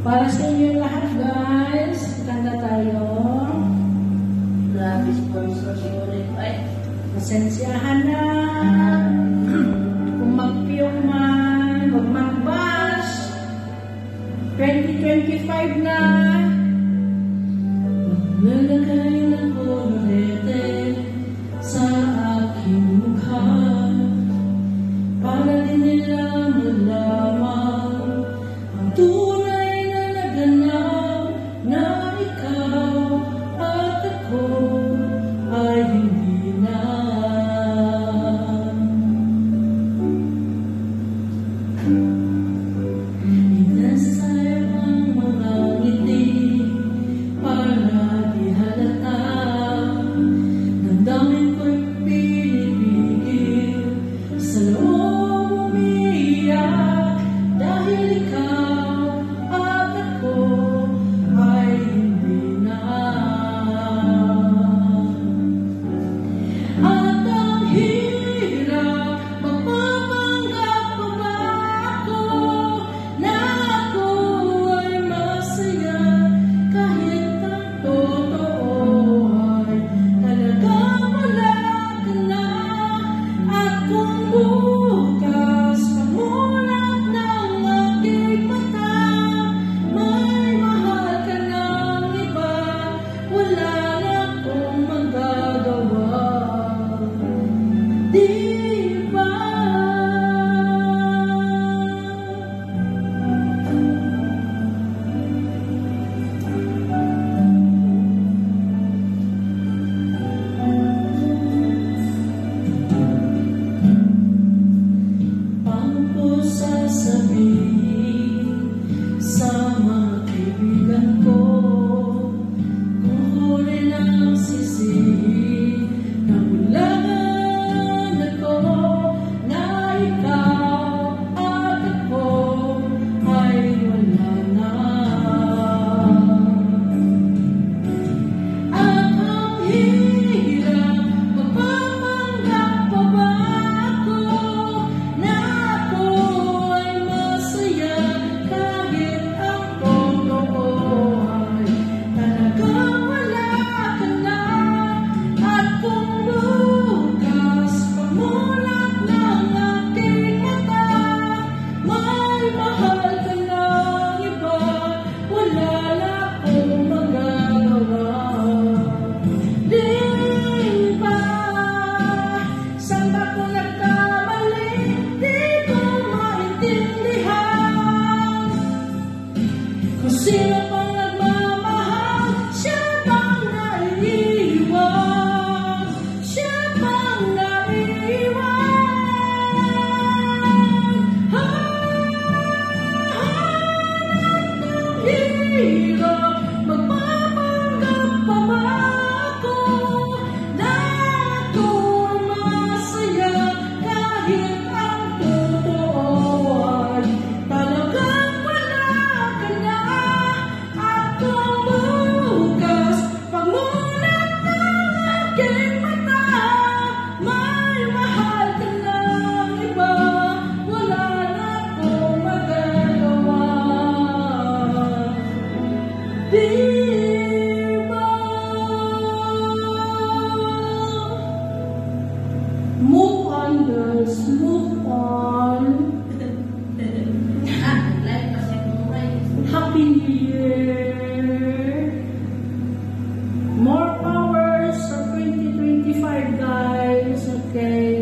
Para sa inyo lahat, guys, kanta tayo. Grabe sponsor si Ulit ay. Pasensyahan na. Kung magpiyong man, huwag magbas. 2025 na. Nalagay na kolorete sa aking mukha para din nila malaman ang tunay na naganap na ikaw at ako ay hindi na. Inasayang ang mga ngiti para di halata. Damdamin ko'y pinipigil sa loob umiiyak dahil ikaw at ako ay hindi na. At ang hirap, magpapanggap pa ba ako na ako ay masaya kahit ang totoo ay talagang wala ka na. At kung bukas pamulat ng aking mata, may mahal ka ng iba, wala na akong magagawa. Di ba? Paano ko sasabihin sa mga kaibigan ko kung huli ng sisihin na ulangan ako na ikaw at ako ay wala na. At ang hirap, magpapanggap pa ba ako na ako ay masaya kahit ang totoo ay talagang wala ka na. At kung bukas pamulat ng aking mata, may mahal ka ng iba, wala na akong magagawa. Di ba? Saan ba ko nagkamali? Di ko maintindihan kung sino pang nagmamahal, siya pang naiiwan, siya pang naiiwan. Hirap, magpapanggap pa ba ako na ako ay masaya kahit ang totoo ay talagang wala ka na. At kung bukas pagmulat ng aking mata, may mahal ka ng iba, wala na akong magagawa. Di ba? Move on, girls. Move on. Life kasi buhay. Happy New Year. More powers for 2025, guys. Okay.